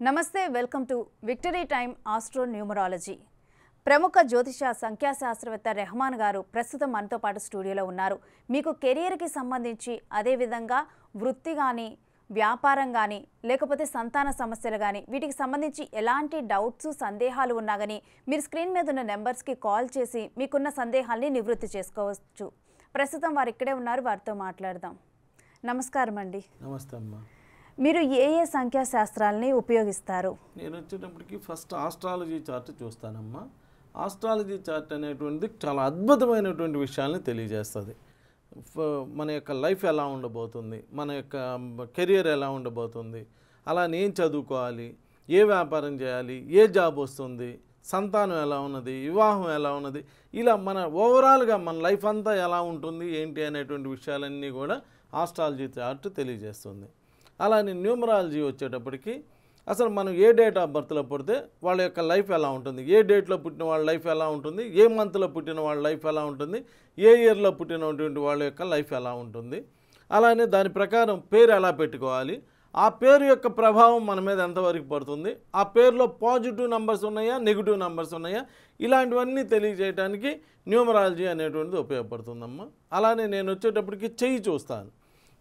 నమస్తే welcome to victory time astro numerology. ప్రముఖ జ్యోతిష సంఖ్యాశాస్త్రవేత్త రెహమాన్ గారు ప్రస్తుతం మనతో పాటు స్టూడియోలో ఉన్నారు. మీకు కెరియర్కి సంబంధించి అదేవిధంగా వృత్తి కానీ వ్యాపారం కానీ లేకపోతే సంతాన సమస్యలు కానీ వీటికి సంబంధించి ఎలాంటి డౌట్స్ సందేహాలు ఉన్నా కానీ మీరు స్క్రీన్ మీద ఉన్న నెంబర్స్కి కాల్ చేసి మీకున్న సందేహాల్ని నివృత్తి చేసుకోవచ్చు. ప్రస్తుతం వారు ఇక్కడే ఉన్నారు, వారితో మాట్లాడదాం. నమస్కారం అండి. నమస్తే అమ్మా. మీరు ఏ ఏ సంఖ్యాశాస్త్రాలని ఉపయోగిస్తారు? నేను వచ్చేటప్పటికి ఫస్ట్ ఆస్ట్రాలజీ చార్ట్ చూస్తానమ్మా. ఆస్ట్రాలజీ చార్ట్ అనేటువంటిది చాలా అద్భుతమైనటువంటి విషయాల్ని తెలియజేస్తుంది. మన యొక్క లైఫ్ ఎలా ఉండబోతుంది, మన యొక్క కెరియర్ ఎలా ఉండబోతుంది, అలా నేను చదువుకోవాలి, ఏ వ్యాపారం చేయాలి, ఏ జాబ్ వస్తుంది, సంతానం ఎలా ఉన్నది, వివాహం ఎలా ఉన్నది, ఇలా మన ఓవరాల్గా మన లైఫ్ అంతా ఎలా ఉంటుంది ఏంటి అనేటువంటి విషయాలన్నీ కూడా ఆస్ట్రాలజీ చార్ట్ తెలియజేస్తుంది. అలానే న్యూమరాలజీ వచ్చేటప్పటికి అసలు మనం ఏ డేట్ ఆఫ్ బర్త్లో పుడితే వాళ్ళ యొక్క లైఫ్ ఎలా ఉంటుంది, ఏ డేట్లో పుట్టిన వాళ్ళ లైఫ్ ఎలా ఉంటుంది, ఏ మంత్లో పుట్టిన వాళ్ళ లైఫ్ ఎలా ఉంటుంది, ఏ ఇయర్లో పుట్టినటువంటి వాళ్ళ యొక్క లైఫ్ ఎలా ఉంటుంది, అలానే దాని ప్రకారం పేరు ఎలా పెట్టుకోవాలి, ఆ పేరు యొక్క ప్రభావం మన మీద ఎంతవరకు పడుతుంది, ఆ పేరులో పాజిటివ్ నెంబర్స్ ఉన్నాయా నెగిటివ్ నెంబర్స్ ఉన్నాయా, ఇలాంటివన్నీ తెలియజేయడానికి న్యూమరాలజీ అనేటువంటిది ఉపయోగపడుతుందమ్మా. అలానే నేను వచ్చేటప్పటికి చెయ్యి చూస్తాను.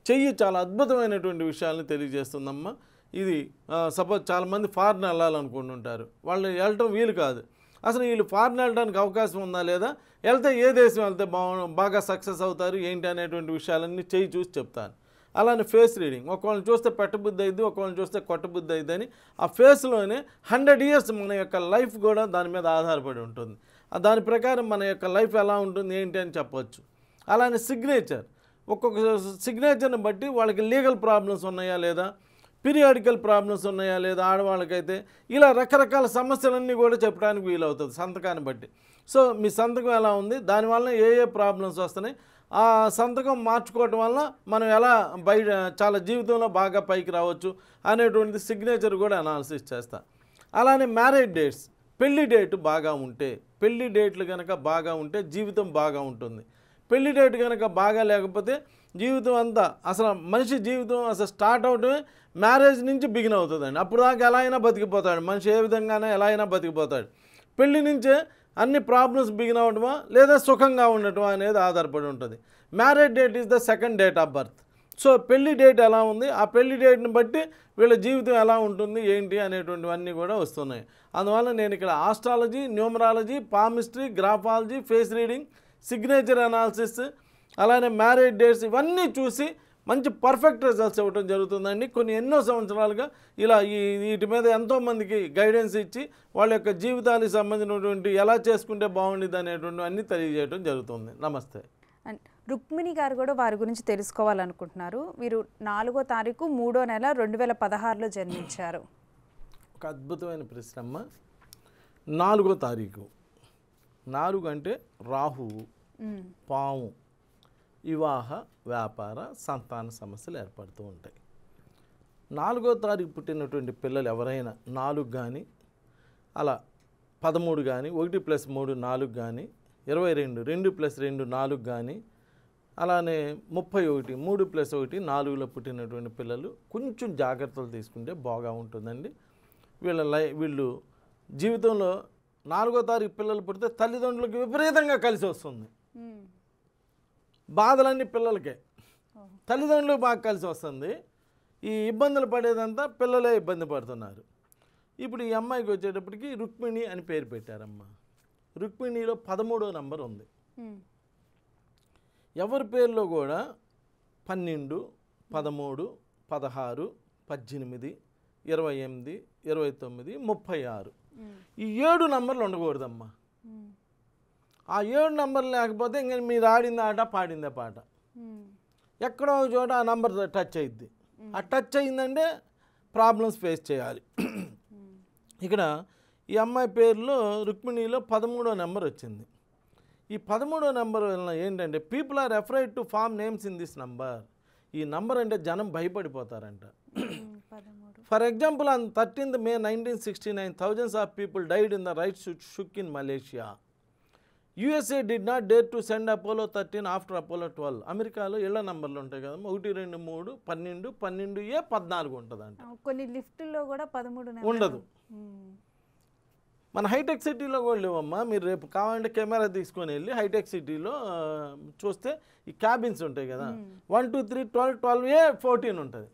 చెయ్యి చాలా అద్భుతమైనటువంటి విషయాలను తెలియజేస్తుందమ్మా. ఇది సపోజ్ చాలామంది ఫారెన్ వెళ్ళాలనుకుంటుంటారు, వాళ్ళు వెళ్ళటం వీలు కాదు. అసలు వీళ్ళు ఫారెన్ వెళ్ళడానికి అవకాశం ఉందా లేదా, వెళ్తే ఏ దేశం వెళ్తే బాగా సక్సెస్ అవుతారు ఏంటి అనేటువంటి విషయాలన్నీ చెయ్యి చూసి చెప్తాను. అలానే ఫేస్ రీడింగ్, ఒకళ్ళని చూస్తే పెట్టబుద్ధి అయింది, ఒకళ్ళని చూస్తే కొట్టబుద్ధి అయింది అని ఆ ఫేస్లోనే 100 years మన యొక్క లైఫ్ కూడా దాని మీద ఆధారపడి ఉంటుంది. దాని ప్రకారం మన యొక్క లైఫ్ ఎలా ఉంటుంది ఏంటి అని చెప్పవచ్చు. అలానే సిగ్నేచర్, ఒక్కొక్క సిగ్నేచర్ని బట్టి వాళ్ళకి లీగల్ ప్రాబ్లమ్స్ ఉన్నాయా లేదా, పీరియాడికల్ ప్రాబ్లమ్స్ ఉన్నాయా లేదా ఆడవాళ్ళకైతే, ఇలా రకరకాల సమస్యలన్నీ కూడా చెప్పడానికి వీలవుతుంది సంతకాన్ని బట్టి. సో మీ సంతకం ఎలా ఉంది, దానివల్ల ఏ ఏ ప్రాబ్లమ్స్ వస్తున్నాయి, ఆ సంతకం మార్చుకోవటం వల్ల మనం ఎలా బయట చాలా జీవితంలో బాగా పైకి రావచ్చు అనేటువంటిది సిగ్నేచర్ కూడా అనాలిసిస్ చేస్తా. అలానే మ్యారేజ్ డేట్స్, పెళ్లి డేట్ బాగా ఉంటే, పెళ్లి డేట్లు కనుక బాగా ఉంటే జీవితం బాగా ఉంటుంది. పెళ్లి డేట్ కనుక బాగా లేకపోతే జీవితం అంతా అసలు మనిషి జీవితం అసలు స్టార్ట్ అవడమే మ్యారేజ్ నుంచి బిగిన్ అవుతుందండి. అప్పుడు దాకా ఎలా అయినా బతికిపోతాడు మనిషి, ఏ విధంగానే ఎలా అయినా బతికిపోతాడు. పెళ్లి నుంచే అన్ని ప్రాబ్లమ్స్ బిగిన్ అవ్వడమా లేదా సుఖంగా ఉండటమా అనేది ఆధారపడి ఉంటుంది. Marriage date is the second date of birth. So పెళ్లి డేట్ ఎలా ఉంది, ఆ పెళ్లి డేట్ని బట్టి వీళ్ళ జీవితం ఎలా ఉంటుంది ఏంటి అనేటువంటివన్నీ కూడా వస్తున్నాయి. అందువల్ల నేను ఇక్కడ astrology, numerology, palmistry, graphology, face reading, signature analysis, అలానే మ్యారేజ్ డేట్స్ ఇవన్నీ చూసి మంచి పర్ఫెక్ట్ రిజల్ట్స్ ఇవ్వడం జరుగుతుందండి. ఎన్నో సంవత్సరాలుగా ఇలా వీటి మీద ఎంతోమందికి గైడెన్స్ ఇచ్చి వాళ్ళ యొక్క జీవితానికి సంబంధించినటువంటి ఎలా చేసుకుంటే బాగుండేది అనేటువంటి అన్నీ తెలియజేయడం జరుగుతుంది. నమస్తే. అండ్ రుక్మిణి గారు కూడా వారి గురించి తెలుసుకోవాలనుకుంటున్నారు. వీరు 4వ తారీఖు 3వ నెల 2016లో జన్మించారు. ఒక అద్భుతమైన ప్రశ్న అమ్మ. 4వ తారీఖు, 4 అంటే రాహువు, పాము, వివాహ వ్యాపార సంతాన సమస్యలు ఏర్పడుతూ ఉంటాయి. 4వ తారీఖు పుట్టినటువంటి పిల్లలు ఎవరైనా 4 కానీ అలా 13 కానీ 1 + 3 4 కానీ 22 2 + 2 4 కానీ అలానే 31 3 + 1 4లో పుట్టినటువంటి పిల్లలు కొంచెం జాగ్రత్తలు తీసుకుంటే బాగా ఉంటుందండి. వీళ్ళు జీవితంలో 4వ తారీఖు పిల్లలు పుడితే తల్లిదండ్రులకు విపరీతంగా కలిసి వస్తుంది. బాధలన్నీ పిల్లలకే, తల్లిదండ్రులకు బాగా కలిసి వస్తుంది. ఈ ఇబ్బందులు పడేదంతా పిల్లలే ఇబ్బంది పడుతున్నారు. ఇప్పుడు ఈ అమ్మాయికి వచ్చేటప్పటికి రుక్మిణి అని పేరు పెట్టారమ్మా. రుక్మిణిలో 13వ నంబర్ ఉంది. ఎవరి పేరులో కూడా 12, 13, 16, 18, 28, 29, 36 ఈ 7 నంబర్లు ఉండకూడదమ్మా. ఆ 7 నంబర్లు లేకపోతే ఇంక మీరు ఆడింది ఆట పాడిందే పాట. ఎక్కడో చోట ఆ నంబర్ టచ్ అయ్యిద్ది. ఆ టచ్ అయిందంటే ప్రాబ్లమ్స్ ఫేస్ చేయాలి. ఇక్కడ ఈ అమ్మాయి పేరులో రుక్మిణిలో 13వ నెంబర్ వచ్చింది. ఈ 13వ నెంబర్ వలన ఏంటంటే people are afraid to form names in this number. ఈ నంబర్ అంటే జనం భయపడిపోతారంట. For example on 13th May 1969 thousands of people died in the right shook in Malaysia. USA did not dare to send Apollo 13 after Apollo 12. అమెరికాలో ఇళ్ల నంబర్లు ఉంటాయి కదమ్మా, 1, 2, 3, 12, 12A 14 ఉంటుందంట. కొన్ని లిఫ్ట్లో కూడా 13 ఉండదు. మన హైటెక్ సిటీలో కూడా లేవమ్మా. మీరు రేపు కావాలంటే కెమెరా తీసుకొని వెళ్ళి హైటెక్ సిటీలో చూస్తే ఈ క్యాబిన్స్ ఉంటాయి కదా, 1, 2, 3, 12, 12A 14 ఉంటుంది.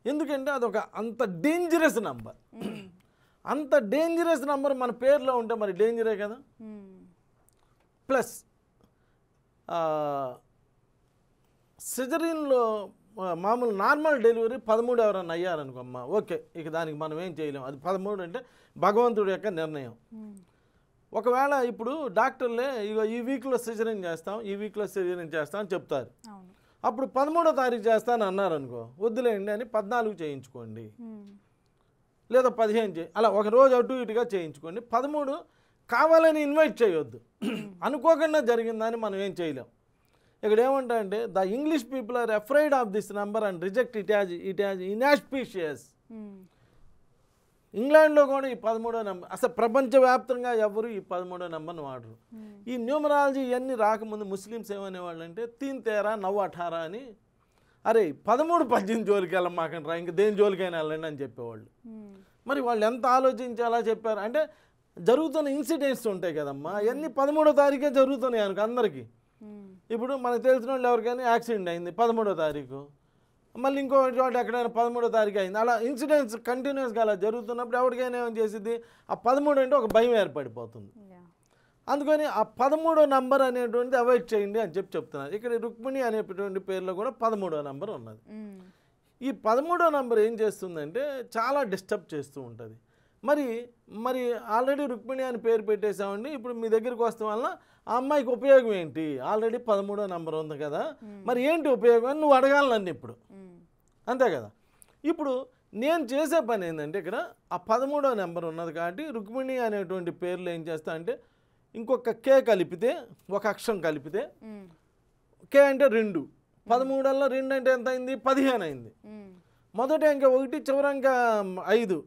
ఎందుకంటే అదొక అంత డేంజరస్ నంబర్. అంత డేంజరస్ నంబర్ మన పేరులో ఉంటే మరి డేంజరే కదా. ప్లస్ సిజరీన్లో మామూలు నార్మల్ డెలివరీ 13 ఎవరన్నా అయ్యారనుకోమ్మా, ఓకే, ఇక దానికి మనం ఏం చేయలేం. అది 13 అంటే భగవంతుడి యొక్క నిర్ణయం. ఒకవేళ ఇప్పుడు డాక్టర్లే ఇక ఈ వీక్లో సిజరీన్ చేస్తాం, ఈ వీక్లో సిజరీన్ చేస్తాం అని చెప్తారు. అప్పుడు 13వ తారీఖు చేస్తాను అన్నారనుకో, వద్దులేండి అని 14 చేయించుకోండి, లేదా 15 అలా ఒక రోజు అటు ఇటుగా చేయించుకోండి. 13 కావాలని ఇన్వైట్ చేయొద్దు. అనుకోకుండా జరిగిందని మనం ఏం చేయలేం. ఇక్కడ ఏమంటా అంటే the English people are afraid of this number and reject it as inauspicious. ఇంగ్లాండ్లో కూడా ఈ 13వ నెంబర్, అసలు ప్రపంచవ్యాప్తంగా ఎవరు ఈ 13వ నెంబర్ని వాడరు. ఈ న్యూమరాలజీ ఇవన్నీ రాకముందు ముస్లిమ్స్ ఏమనేవాళ్ళు అంటే 3 13 9 18 అని, అరే 13 18 జోలికి వెళ్ళమాకండి రా, ఇంక దేని జోలికైనా వెళ్ళండి అని చెప్పేవాళ్ళు. మరి వాళ్ళు ఎంత ఆలోచించి అలా చెప్పారు అంటే జరుగుతున్న ఇన్సిడెంట్స్ ఉంటాయి కదమ్మా, అవన్నీ 13వ తారీఖే జరుగుతున్నాయి అనుకో అందరికీ. ఇప్పుడు మనకు తెలిసిన వాళ్ళు ఎవరికైనా యాక్సిడెంట్ అయింది 13వ తారీఖు, మళ్ళీ ఇంకో చోట ఎక్కడైనా 13వ తారీఖు అయింది. అలా ఇన్సిడెంట్స్ కంటిన్యూస్గా అలా జరుగుతున్నప్పుడు ఎవరికైనా ఏం చేసింది, ఆ 13 అంటే ఒక భయం ఏర్పడిపోతుంది. అందుకని ఆ 13వ నంబర్ అనేటువంటిది అవాయిడ్ చేయండి అని చెప్తున్నారు. ఇక్కడ రుక్మిణి అనేటువంటి పేరులో కూడా 13వ నంబర్ ఉన్నది. ఈ 13వ నంబర్ ఏం చేస్తుందంటే చాలా డిస్టర్బ్ చేస్తూ ఉంటుంది. మరి ఆల్రెడీ రుక్మిణి అని పేరు పెట్టేసామండి, ఇప్పుడు మీ దగ్గరికి వస్తాం వల్ల ఆ అమ్మాయికి ఉపయోగం ఏంటి, ఆల్రెడీ 13వ నంబర్ ఉంది కదా, మరి ఏంటి ఉపయోగం అని నువ్వు అడగాలి నన్ను ఇప్పుడు, అంతే కదా. ఇప్పుడు నేను చేసే పని ఏంటంటే ఇక్కడ ఆ 13వ నెంబర్ ఉన్నది కాబట్టి రుక్మిణి అనేటువంటి పేర్లు ఏం చేస్తా అంటే ఇంకొక కే కలిపితే, ఒక అక్షరం కలిపితే, కే అంటే 2, 13లో 2 అంటే ఎంత అయింది, 15 అయింది. మొదటి అంకె 1, చివరి అంకె 5,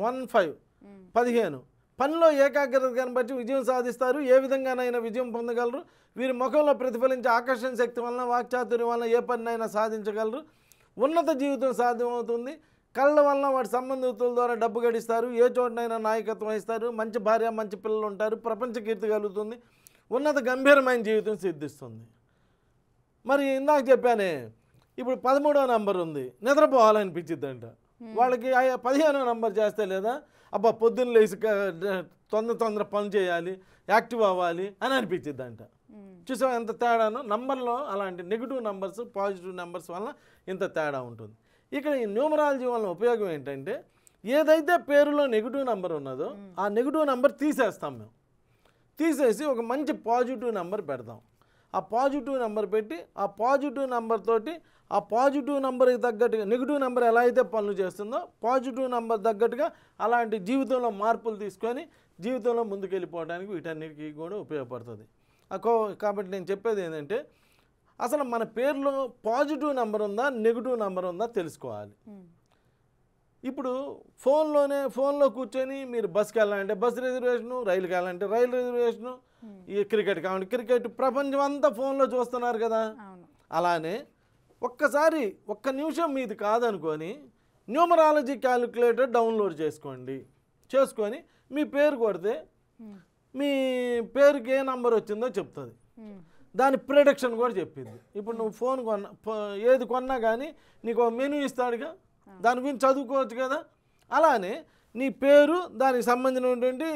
1 5 15. పనిలో ఏకాగ్రత కనబట్టి విజయం సాధిస్తారు, ఏ విధంగానైనా విజయం పొందగలరు. వీరి ముఖంలో ప్రతిఫలించే ఆకర్షణ శక్తి వలన, వాక్చాతుర్యం వలన ఏ పనినైనా సాధించగలరు. ఉన్నత జీవితం సాధ్యమవుతుంది. కళ్ళ వలన వాటి సంబంధితుల ద్వారా డబ్బు గడిస్తారు, ఏ చోటనైనా నాయకత్వం వహిస్తారు, మంచి భార్య మంచి పిల్లలు ఉంటారు, ప్రపంచ కీర్తి కలుగుతుంది, ఉన్నత గంభీరమైన జీవితం సిద్ధిస్తుంది. మరి ఇందాక చెప్పానే, ఇప్పుడు 13వ నంబర్ ఉంది, నిద్రపోవాలనిపించిద్దంట వాళ్ళకి. 15వ నంబర్ చేస్తే లేదా అబ్బా పొద్దున్న లేచి తొందర పని చేయాలి, యాక్టివ్ అవ్వాలి అని అనిపించిద్దంట. చూసాం ఎంత తేడాను నంబర్లో. అలాంటి నెగిటివ్ నెంబర్స్ పాజిటివ్ నెంబర్స్ వల్ల ఇంత తేడా ఉంటుంది. ఇక్కడ ఈ న్యూమరాలజీ వల్ల ఉపయోగం ఏంటంటే ఏదైతే పేరులో నెగిటివ్ నెంబర్ ఉన్నదో ఆ నెగిటివ్ నెంబర్ తీసేస్తాం మేము. తీసేసి ఒక మంచి పాజిటివ్ నెంబర్ పెడతాం. ఆ పాజిటివ్ నెంబర్ పెట్టి ఆ పాజిటివ్ నెంబర్ తోటి ఆ పాజిటివ్ నెంబర్కి తగ్గట్టుగా నెగిటివ్ నెంబర్ ఎలా అయితే పనులు చేస్తుందో పాజిటివ్ నెంబర్ తగ్గట్టుగా అలాంటి జీవితంలో మార్పులు తీసుకొని జీవితంలో ముందుకెళ్ళిపోవడానికి వీటన్నిటికీ కూడా ఉపయోగపడుతుంది. కాబట్టి నేను చెప్పేది ఏంటంటే అసలు మన పేరులో పాజిటివ్ నెంబర్ ఉందా నెగిటివ్ నెంబర్ ఉందా తెలుసుకోవాలి. ఇప్పుడు ఫోన్లో కూర్చొని మీరు బస్కి వెళ్ళాలంటే బస్ రిజర్వేషను, రైలుకి వెళ్ళాలంటే రైలు రిజర్వేషను, ఈ క్రికెట్ కావాలంటే క్రికెట్, ప్రపంచం అంతా ఫోన్లో చూస్తున్నారు కదా. అలానే ఒక్కసారి ఒక్క నిమిషం మీది కాదనుకొని న్యూమరాలజీ క్యాలిక్యులేటర్ డౌన్లోడ్ చేసుకొని మీ పేరు కొడితే మీ పేరుకి ఏ నంబర్ వచ్చిందో చెప్తుంది. దాని ప్రిడిక్షన్ కూడా చెప్పింది. ఇప్పుడు నువ్వు ఏది కొన్నా కానీ నీకు మెనూ ఇస్తాడుగా, దాని గురించి చదువుకోవచ్చు కదా. అలానే నీ పేరు దానికి సంబంధించినటువంటి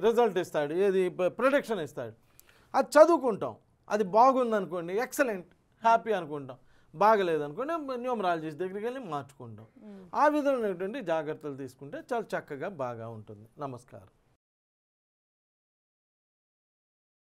రిజల్ట్ ఇస్తాడు, ఏది ప్రిడిక్షన్ ఇస్తాడు. అది చదువుకుంటాం, అది బాగుందనుకోండి ఎక్సలెంట్ హ్యాపీ అనుకుంటాం, బాగలేదనుకోండి న్యూమరాలజిస్ట్ దగ్గరికి వెళ్ళి మార్చుకుంటాం. ఆ విధమైనటువంటి జాగ్రత్తలు తీసుకుంటే చాలా చక్కగా బాగా ఉంటుంది. నమస్కారం.